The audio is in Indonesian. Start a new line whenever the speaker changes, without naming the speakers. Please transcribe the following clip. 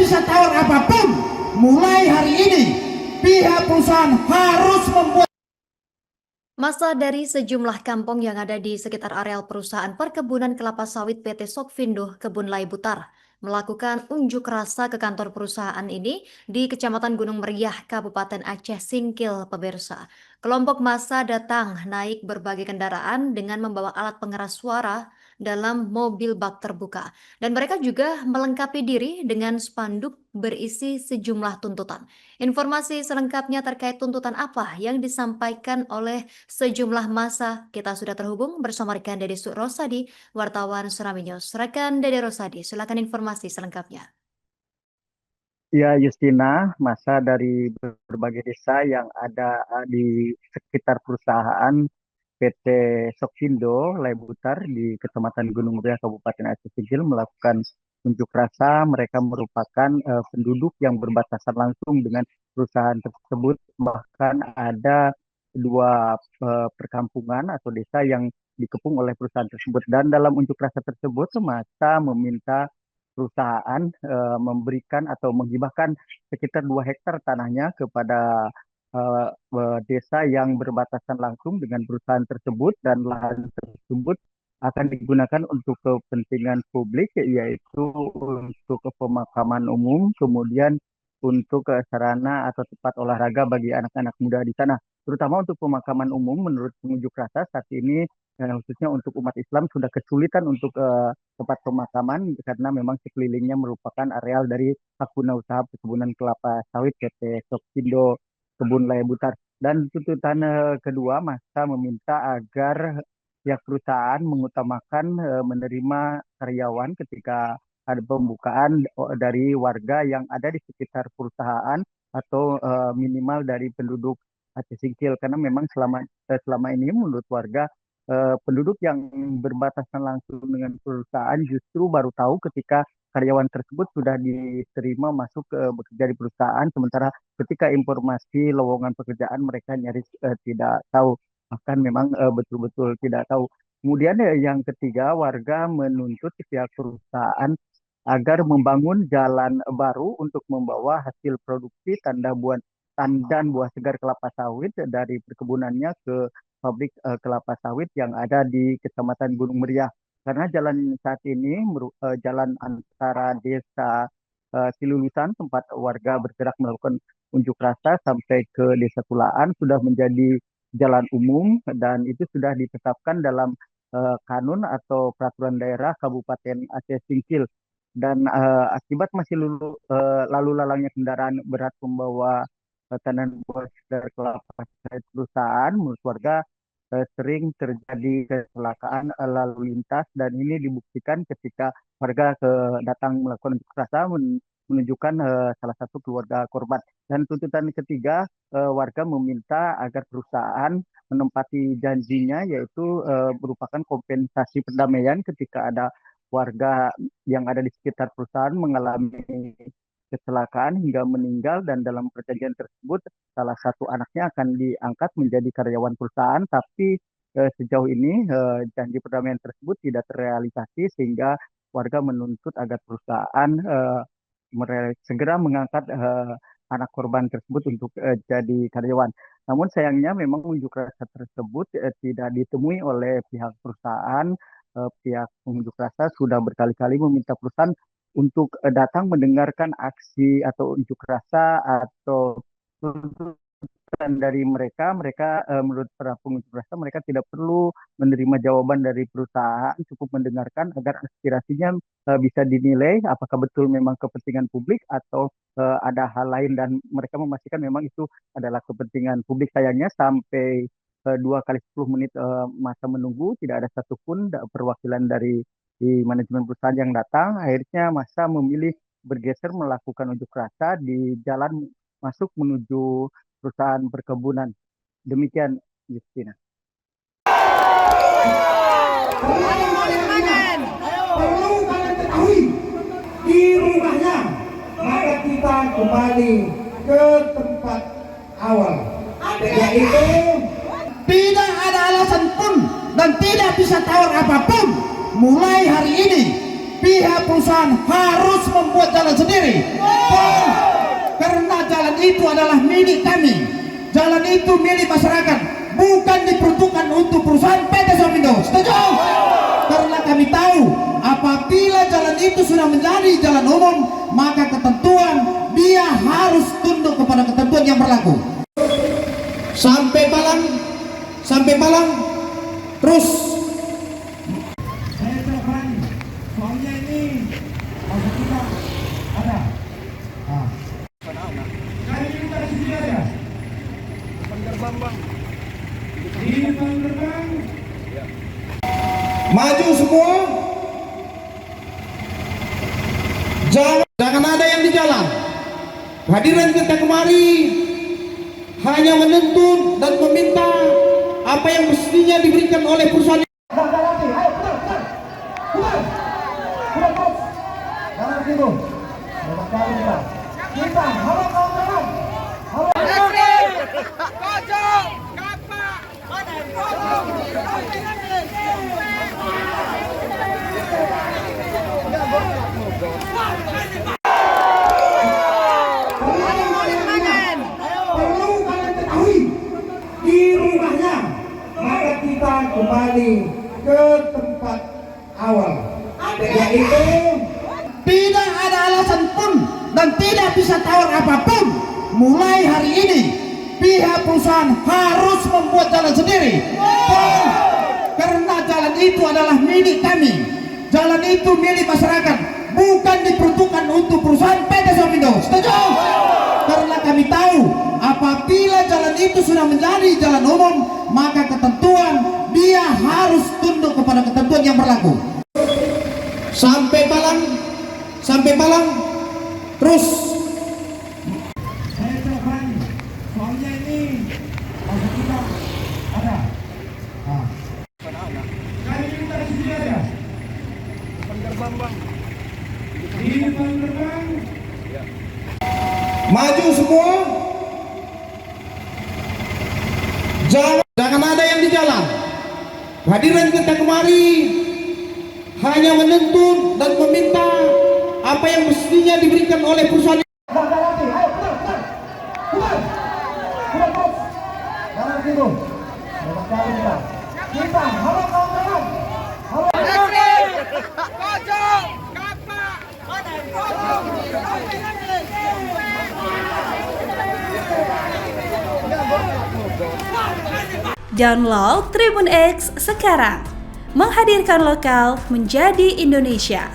bisa tawar apapun. Mulai hari ini pihak perusahaan harus membuat
Masa dari sejumlah kampung yang ada di sekitar areal perusahaan perkebunan kelapa sawit PT Sokvindo Kebun Lay Butar melakukan unjuk rasa ke kantor perusahaan ini di Kecamatan Gunung Meriah, Kabupaten Aceh Singkil, pemirsa. Kelompok massa datang naik berbagai kendaraan dengan membawa alat pengeras suara dalam mobil bak terbuka. Dan mereka juga melengkapi diri dengan spanduk berisi sejumlah tuntutan. Informasi selengkapnya terkait tuntutan apa yang disampaikan oleh sejumlah masa, kita sudah terhubung bersama rekan Dede Rosadi, wartawan Tsunami News. Rekan Dede Rosadi, silakan informasi selengkapnya.
Ya, Justina, masa dari berbagai desa yang ada di sekitar perusahaan PT Sokvindo Laibutar di Kecamatan Gunung Muria, Kabupaten Aceh Singkil melakukan unjuk rasa. Mereka merupakan penduduk yang berbatasan langsung dengan perusahaan tersebut. Bahkan ada dua perkampungan atau desa yang dikepung oleh perusahaan tersebut. Dan dalam unjuk rasa tersebut, masa meminta perusahaan memberikan atau menghibahkan sekitar 2 hektar tanahnya kepada desa yang berbatasan langsung dengan perusahaan tersebut, dan lahan tersebut akan digunakan untuk kepentingan publik, yaitu untuk pemakaman umum, kemudian untuk sarana atau tempat olahraga bagi anak-anak muda di sana. Terutama untuk pemakaman umum, menurut pengunjuk rasa saat ini khususnya untuk umat Islam sudah kesulitan untuk tempat pemakaman karena memang sekelilingnya merupakan areal dari hak guna usaha perkebunan kelapa sawit PT Sokvindo Kebun Laya Butar. Dan tuntutan kedua, masa meminta agar pihak perusahaan mengutamakan menerima karyawan ketika ada pembukaan dari warga yang ada di sekitar perusahaan atau minimal dari penduduk Aceh Singkil, karena memang selama ini menurut warga penduduk yang berbatasan langsung dengan perusahaan justru baru tahu ketika karyawan tersebut sudah diterima masuk bekerja di perusahaan, sementara ketika informasi lowongan pekerjaan mereka nyaris tidak tahu, bahkan memang betul-betul tidak tahu. Kemudian yang ketiga, warga menuntut pihak perusahaan agar membangun jalan baru untuk membawa hasil produksi tandan buah segar kelapa sawit dari perkebunannya ke pabrik kelapa sawit yang ada di Kecamatan Gunung Meriah. Karena jalan saat ini jalan antara desa Silulusan tempat warga bergerak melakukan unjuk rasa sampai ke desa Tulaan sudah menjadi jalan umum, dan itu sudah ditetapkan dalam kanun atau peraturan daerah Kabupaten Aceh Singkil. Dan akibat masih lalu lalangnya kendaraan berat membawa tandan buah segar kelapa sawit perusahaan, menurut warga sering terjadi kecelakaan lalu lintas, dan ini dibuktikan ketika warga datang melakukan unjuk rasa menunjukkan salah satu keluarga korban. Dan tuntutan ketiga, warga meminta agar perusahaan menempati janjinya, yaitu merupakan kompensasi perdamaian ketika ada warga yang ada di sekitar perusahaan mengalami kecelakaan hingga meninggal, dan dalam perjanjian tersebut salah satu anaknya akan diangkat menjadi karyawan perusahaan, tapi sejauh ini janji perdamaian tersebut tidak terrealisasi, sehingga warga menuntut agar perusahaan segera mengangkat anak korban tersebut untuk jadi karyawan. Namun sayangnya memang unjuk rasa tersebut tidak ditemui oleh pihak perusahaan. Pihak pengunjuk rasa sudah berkali-kali meminta perusahaan untuk datang mendengarkan aksi atau unjuk rasa atau tuntutan dari mereka. Menurut para pengunjuk rasa mereka tidak perlu menerima jawaban dari perusahaan, cukup mendengarkan agar aspirasinya bisa dinilai apakah betul memang kepentingan publik atau ada hal lain, dan mereka memastikan memang itu adalah kepentingan publik. Sayangnya sampai 2 kali 10 menit masa menunggu tidak ada satupun perwakilan dari di manajemen perusahaan yang datang. Akhirnya masa memilih bergeser melakukan unjuk rasa di jalan masuk menuju perusahaan perkebunan. Demikian, Justina.
perlu kalian ketahui di rumahnya, maka kita kembali ke tempat awal, yaitu tidak ada alasan pun dan tidak bisa tawar apapun. Mulai hari ini pihak perusahaan harus membuat jalan sendiri. Karena jalan itu adalah milik kami. Jalan itu milik masyarakat, bukan diperuntukkan untuk perusahaan PT Sofindo. Setuju? Karena kami tahu apabila jalan itu sudah menjadi jalan umum, maka ketentuan dia harus tunduk kepada ketentuan yang berlaku. Sampai Malang, terus. Saya telepon, soalnya ini maksud kita ada. Saya minta di sini aja. Gerbang bang. Di depan gerbang. Maju semua. Jangan ada yang di jalan. Hadirin kita kemari hanya menuntut dan meminta apa yang mestinya diberikan oleh perusahaan. Kita harap kawan-kawan. Perlu kalian ketahui di rumahnya, maka kita kembali ke tempat awal, yaitu tidak ada alasan pun dan tidak bisa tawar apapun. Mulai hari ini pihak perusahaan harus membuat jalan sendiri. Karena jalan itu adalah milik kami. Jalan itu milik masyarakat, bukan diperuntukkan untuk perusahaan PT Sofindo. Setuju? Karena kami tahu apabila jalan itu sudah menjadi jalan umum, maka ketentuan dia harus tunduk kepada ketentuan yang berlaku. Sampai Malang, terus. Saya telepon, soalnya ini maksud kita ada. Saya minta di sini aja. Gerbang bang. Di depan gerbang. Maju semua. Jangan ada yang di jalan. Hadirin kita kemari hanya menuntut dan meminta apa yang mestinya diberikan oleh perusahaan. Kita harap kawan-kawan.
Download Tribun X sekarang, menghadirkan lokal menjadi Indonesia.